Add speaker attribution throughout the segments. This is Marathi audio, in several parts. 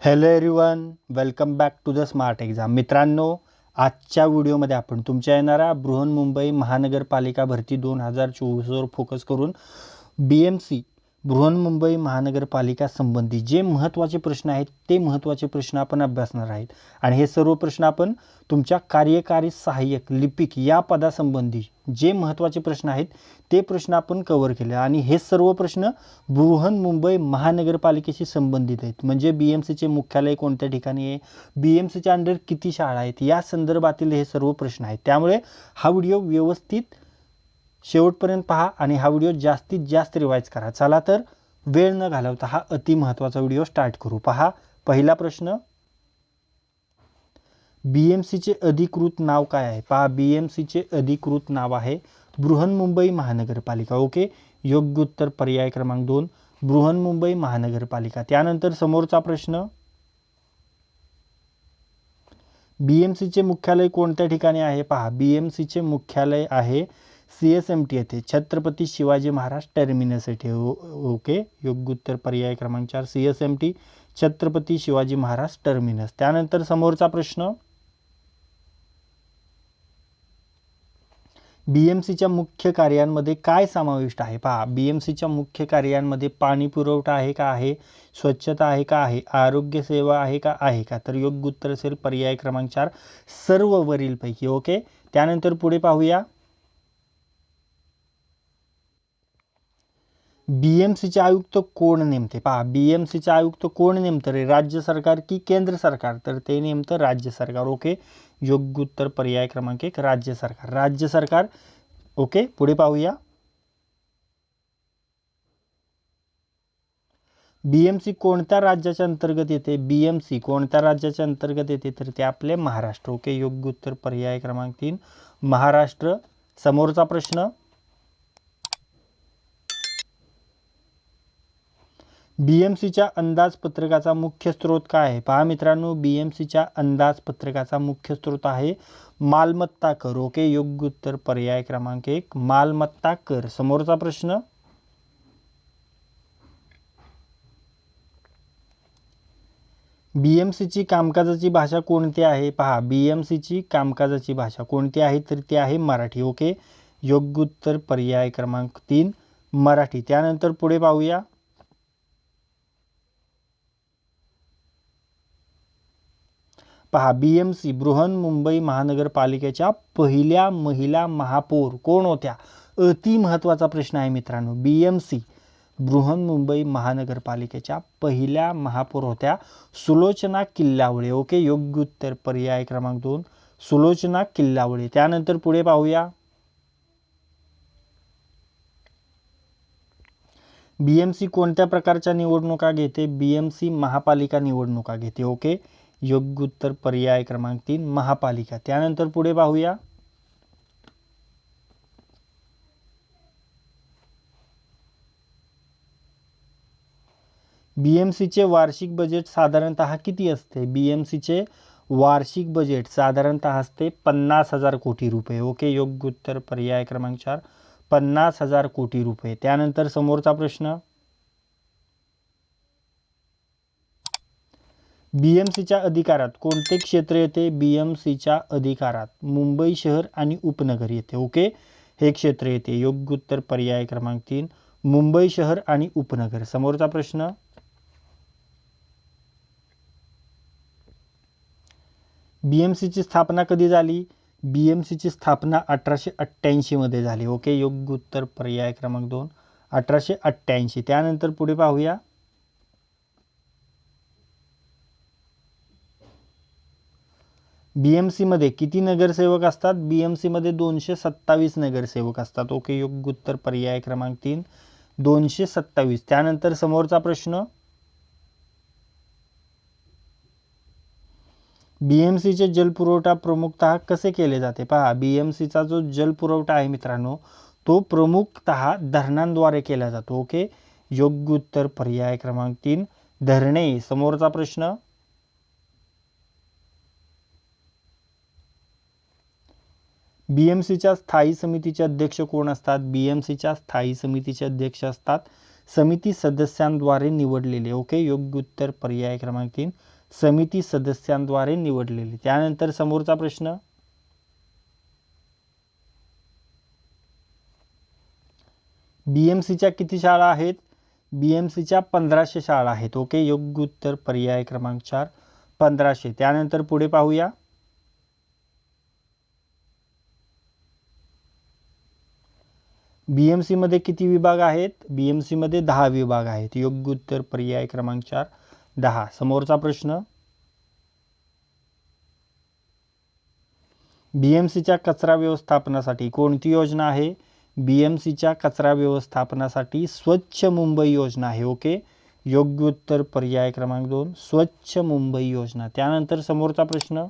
Speaker 1: Hello everyone, welcome back to the smart exam. मित्रांनो, आजच्या व्हिडिओमध्ये आपण तुमच्या येणाऱ्या बृहन्मुंबई महानगरपालिका भरती 2024वर फोकस करून BMC बृहन्मुंबई महानगरपालिका संबंधी जे महत्त्वाचे प्रश्न आहेत ते महत्त्वाचे प्रश्न आपण अभ्यासणार आहेत. आणि हे सर्व प्रश्न आपण तुमच्या कार्यकारी सहाय्यक लिपिक या पदासंबंधी जे महत्त्वाचे प्रश्न आहेत ते प्रश्न आपण कव्हर केले. आणि हे सर्व प्रश्न बृहन्मुंबई महानगरपालिकेशी संबंधित आहेत. म्हणजे BMCचे मुख्यालय कोणत्या ठिकाणी आहे, BMCच्या अंडर किती शाळा आहेत, या संदर्भातील हे सर्व प्रश्न आहेत. त्यामुळे हा व्हिडिओ व्यवस्थित शेवटपर्यंत पहा आणि हा व्हिडिओ जास्तीत जास्त रिवाइज करा. चला तर वेळ न घालवता हा अति महत्त्वाचा व्हिडिओ स्टार्ट करू. पहा, पहिला प्रश्न, BMCचे अधिकृत नाव काय आहे? पहा, BMCचे अधिकृत नाव आहे बृहन्मुंबई महानगरपालिका. ओके, योग्य उत्तर पर्याय क्रमांक 2, बृहन्मुंबई महानगरपालिका. त्यानंतर समोरचा प्रश्न, BMCचे मुख्यालय कोणत्या ठिकाणी आहे? पहा, BMCचे मुख्यालय आहे CSMT येथे, छत्रपती शिवाजी महाराज टर्मिनस येथे. ओके, योग्य उत्तर पर्याय क्रमांक 4, CSMT छत्रपती शिवाजी महाराज टर्मिनस. त्यानंतर समोरचा प्रश्न, BMCच्या मुख्य कार्यांमध्ये काय समाविष्ट आहे? पहा, BMCच्या मुख्य कार्यांमध्ये पाणी पुरवठा आहे का आहे, स्वच्छता आहे का आहे, आरोग्य सेवा आहे का आहे का? तर योग्य उत्तर असेल पर्याय क्रमांक 4, सर्व वरीलपैकी. ओके, त्यानंतर पुढे पाहूया, BMCचे आयुक्त कोण नेमते? पहा, BMCचे आयुक्त कोण नेमतं रे, राज्य सरकार की केंद्र सरकार? तर ते नेमतं राज्य सरकार. ओके, योग्य उत्तर पर्याय क्रमांक 1, राज्य सरकार. राज्य सरकार. ओके, पुढे पाहूया, BMC कोणत्या राज्याच्या अंतर्गत येते? BMC कोणत्या राज्याच्या अंतर्गत येते? तर ते आपले महाराष्ट्र. ओके, योग्य उत्तर पर्याय क्रमांक 3, महाराष्ट्र. समोरचा प्रश्न, BMCच्या अंदाजपत्रकाचा मुख्य स्रोत काय आहे? पहा मित्रांनो, BMCच्या अंदाजपत्रकाचा मुख्य स्रोत आहे मालमत्ता कर. ओके, योग्य उत्तर पर्याय क्रमांक 1, मालमत्ता कर. समोरचा प्रश्न, BMCची कामकाजाची भाषा कोणती आहे? पहा, BMCची कामकाजाची भाषा कोणती आहे? तर ती आहे मराठी. ओके, योग्य उत्तर पर्याय क्रमांक 3, मराठी. त्यानंतर पुढे पाहूया, पहा, BMC बृहन्मुंबई महानगरपालिकेच्या पहिल्या महिला महापौर कोण होत्या? अति महत्त्वाचा प्रश्न आहे मित्रांनो. BMC बृहन्मुंबई महानगरपालिकेच्या पहिल्या महापौर होत्या सुलोचना किल्लावळे. ओके, योग्य उत्तर पर्याय क्रमांक 2, सुलोचना किल्लावळे. त्यानंतर पुढे पाहूया, BMC कोणत्या प्रकारच्या निवडणुका घेते? BMC महापालिका निवडणुका घेते. ओके, योग्य उत्तर पर्याय क्रमांक 3, महापालिका. त्यानंतर पुढे पाहूया, BMCचे वार्षिक बजेट साधारणतः किती असते? BMCचे वार्षिक बजेट साधारणतः असते 50,000 कोटी रुपये. ओके, योग्य उत्तर पर्याय क्रमांक 4, 50,000 कोटी रुपये. त्यानंतर समोरचा प्रश्न, BMCच्या अधिकारात कोणते क्षेत्र येते? BMCच्या अधिकारात मुंबई शहर आणि उपनगर येते. ओके, हे क्षेत्र येते. योग्य उत्तर पर्याय क्रमांक 3, मुंबई शहर आणि उपनगर. समोरचा प्रश्न, BMCची स्थापना कधी झाली? BMCची स्थापना 1888 मध्ये झाली. ओके, योग्य उत्तर पर्याय क्रमांक 2, 1888. त्यानंतर पुढे पाहूया, BMC मध्ये किती नगरसेवक असतात? BMC मध्ये 227 नगरसेवक असतात. ओके, योग्य उत्तर पर्याय क्रमांक 3, 227. त्यानंतर समोरचा प्रश्न, BMCचे जलपुरवठा प्रमुखतः कसे केले जाते? पहा, BMCचा जो जलपुरवठा आहे मित्रांनो, तो प्रमुखतः धरणांद्वारे केला जातो. ओके, योग्य उत्तर पर्याय क्रमांक 3, धरणे. समोरचा प्रश्न, BMCच्या स्थायी समितीचे अध्यक्ष कोण असतात? BMCच्या स्थायी समितीचे अध्यक्ष असतात समिती सदस्यांद्वारे निवडलेले. ओके, योग्य उत्तर पर्याय क्रमांक 3 समिती सदस्यांद्वारे निवडलेले. त्यानंतर समोरचा प्रश्न, बीएमसीच्या किती शाळा आहेत? बीएमसीच्या 1500 शाळा आहेत. ओके, योग्य उत्तर पर्याय क्रमांक 4 1500. त्यानंतर पुढे पाहूया, बीएमसी मध्ये किती विभाग आहेत? बीएमसी मध्ये 10 विभाग आहेत. योग्य उत्तर पर्याय क्रमांक 4 10. समोरचा प्रश्न, बीएमसीच्या कचरा व्यवस्थापनासाठी कोणती योजना आहे? बीएमसीच्या कचरा व्यवस्थापनासाठी स्वच्छ मुंबई योजना आहे. ओके, योग्य उत्तर पर्याय क्रमांक 2 स्वच्छ मुंबई योजना. त्यानंतर समोरचा प्रश्न,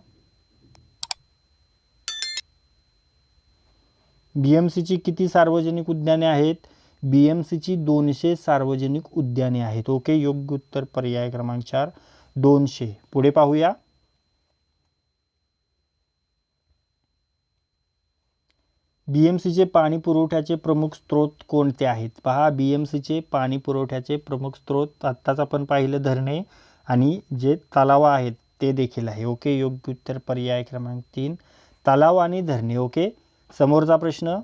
Speaker 1: बीएमसीची किती सार्वजनिक उद्याने आहेत? बीएमसीची 200 सार्वजनिक उद्याने आहेत. ओके, योग्य उत्तर पर्याय क्रमांक 4 200. पुढे पाहूया, बीएमसीचे पाणी पुरवठ्याचे प्रमुख स्रोत कोणते आहेत? पहा, बीएमसीचे पाणी पुरवठ्याचे प्रमुख स्रोत आत्ताच आपण पाहिलं धरणे आणि जे तलाव आहेत ते देखील आहे. ओके, योग्य उत्तर पर्याय क्रमांक 3 तलाव आणि धरणे. ओके, समोरचा प्रश्न,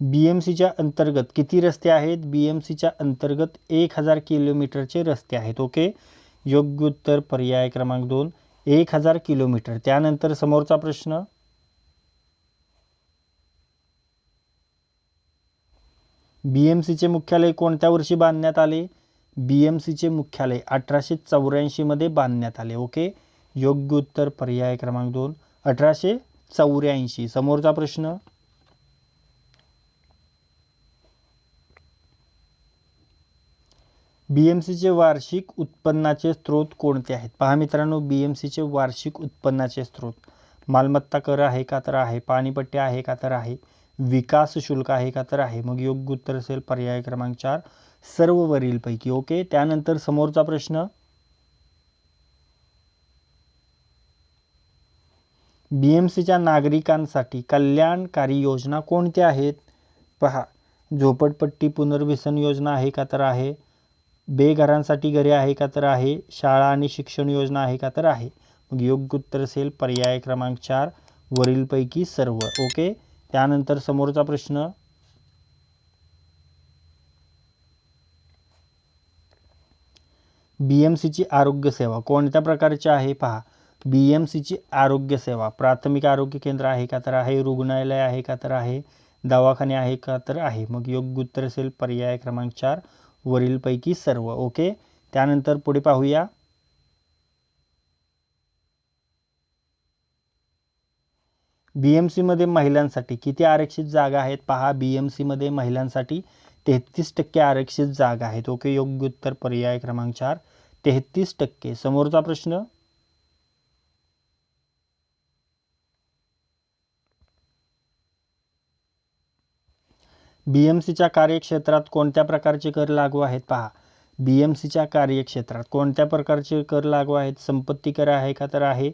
Speaker 1: बीएमसीच्या अंतर्गत किती रस्ते आहेत? बीएमसीच्या अंतर्गत 1000 किलोमीटरचे रस्ते आहेत. ओके, योग्य उत्तर पर्याय क्रमांक 2 1000 किलोमीटर. त्यानंतर समोरचा प्रश्न, बीएमसीचे मुख्यालय कोणत्या वर्षी बांधण्यात आले? बीएमसीचे मुख्यालय 1884 मध्ये बांधण्यात आले. ओके, योग्य उत्तर पर्याय क्रमांक 2 1884. समोरचा प्रश्न, बीएमसीचे वार्षिक उत्पन्नाचे स्रोत कोणते आहेत? पहा मित्रांनो, बीएमसीचे वार्षिक उत्पन्नाचे स्रोत मालमत्ता कर आहे का तर आहे, पाणीपट्टी आहे का तर आहे, विकास शुल्क आहे का तर आहे. मग योग्य उत्तर असेल पर्याय क्रमांक 4 सर्व वरीलपैकी. ओके, त्यानंतर समोरचा प्रश्न, बीएमसीच्या नागरिकांसाठी कल्याणकारी योजना कोणत्या आहेत? पहा, झोपडपट्टी पुनर्वसन योजना आहे का तर आहे, बेघरांसाठी घरे आहे का तर आहे, शाळा आणि शिक्षण योजना आहे का तर आहे. मग योग्य उत्तर असेल पर्याय क्रमांक 4 वरीलपैकी सर्व. ओके, त्यानंतर समोरचा प्रश्न, बीएमसीची आरोग्य सेवा कोणत्या प्रकारची आहे? पहा, बीएमसीची आरोग्य सेवा प्राथमिक आरोग्य केंद्र आहे का तर आहे, रुग्णालय आहे का तर आहे, दवाखाने आहे का तर आहे. मग योग्य उत्तर असेल पर्याय क्रमांक 4 वरीलपैकी सर्व. ओके, त्यानंतर पुढे पाहूया, बीएमसी मध्ये महिलांसाठी किती आरक्षित जागा आहेत? पहा, बीएमसी मध्ये महिलांसाठी 33% आरक्षित जागा आहेत. ओके, योग्य उत्तर पर्याय क्रमांक 4 33%. समोरचा प्रश्न, बीएमसीच्या कार्यक्षेत्रात कोणत्या प्रकारचे कर लागू आहेत? पहा, बीएमसीच्या कार्यक्षेत्रात कोणत्या प्रकारचे कर लागू आहेत? संपत्ती कर आहे का तर आहे,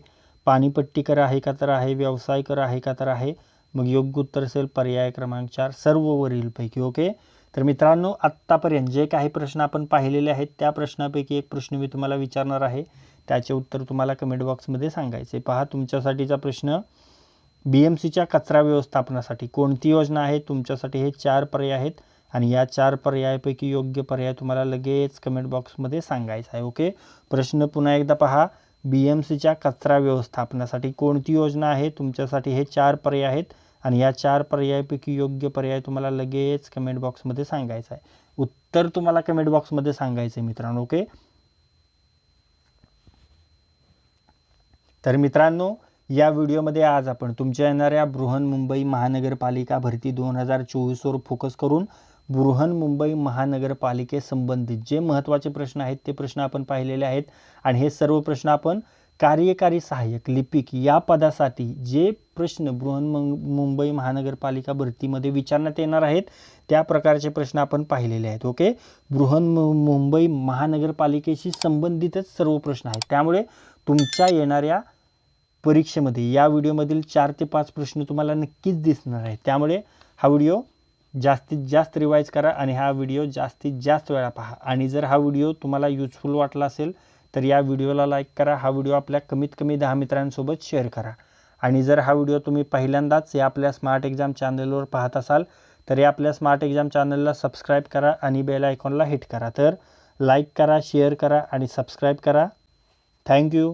Speaker 1: पाणीपट्टी कर आहे का तर आहे, व्यवसाय कर आहे का तर आहे. मग योग्य उत्तर असेल पर्याय क्रमांक 4 सर्व वरीलपैकी. ओके, तर मित्रांनो, आत्तापर्यंत जे काही प्रश्न आपण पाहिलेले आहेत त्या प्रश्नापैकी एक प्रश्न मी तुम्हाला विचारणार आहे, त्याचे उत्तर तुम्हाला कमेंट बॉक्समध्ये सांगायचे. पहा, तुमच्यासाठीचा प्रश्न, बीएमसीच्या कचरा व्यवस्थापनासाठी कोणती योजना आहे? तुमच्यासाठी हे 4 पर्याय आहेत आणि या 4 पर्यायापैकी योग्य पर्याय तुम्हाला लगेच कमेंट बॉक्समध्ये सांगायचा आहे. ओके, प्रश्न पुन्हा एकदा पहा, बीएमसीच्या कचरा व्यवस्थापनासाठी कोणती योजना आहे? तुमच्यासाठी हे 4 पर्याय आहेत आणि या 4 पर्यायापैकी योग्य पर्याय तुम्हाला लगेच कमेंट बॉक्समध्ये सांगायचा आहे. उत्तर तुम्हाला कमेंट बॉक्समध्ये सांगायचं आहे मित्रांनो. ओके, तर मित्रांनो, या व्हिडिओमध्ये आज आपण तुमच्या येणाऱ्या बृहन्मुंबई महानगरपालिका भरती 2024 वर फोकस करून बृहन्मुंबई महानगरपालिकेसंबंधित जे महत्त्वाचे प्रश्न आहेत ते प्रश्न आपण पाहिलेले आहेत आणि हे सर्व प्रश्न आपण कार्यकारी सहाय्यक लिपिक या पदासाठी जे प्रश्न बृहन्मुंबई महानगरपालिका भरतीमध्ये विचारण्यात येणार आहेत त्या प्रकारचे प्रश्न आपण पाहिलेले आहेत. ओके, बृहन्मुंबई महानगरपालिकेशी संबंधितच सर्व प्रश्न आहेत. त्यामुळे तुमच्या येणाऱ्या परीक्षेमध्ये या व्हिडिओमधील 4 ते 5 प्रश्न तुम्हाला नक्कीच दिसणार आहेत. त्यामुळे हा व्हिडिओ जास्तीत जास्त रिवाईज करा आणि हा व्हिडिओ जास्तीत जास्त वेळा पहा. आणि जर हा व्हिडिओ तुम्हाला यूजफुल वाटला असेल तर या व्हिडिओला लाईक करा. हा व्हिडिओ आपल्या कमीत कमी 10 मित्रांसोबत शेअर करा. आणि जर हा व्हिडिओ तुम्ही पहिल्यांदाच या आपल्या स्मार्ट एक्झाम चॅनलवर पाहत असाल तर या आपल्या स्मार्ट एक्झाम चॅनलला सबस्क्राईब करा आणि बेल आयकॉनला हिट करा. तर लाईक करा, शेअर करा आणि सबस्क्राईब करा. थँक्यू.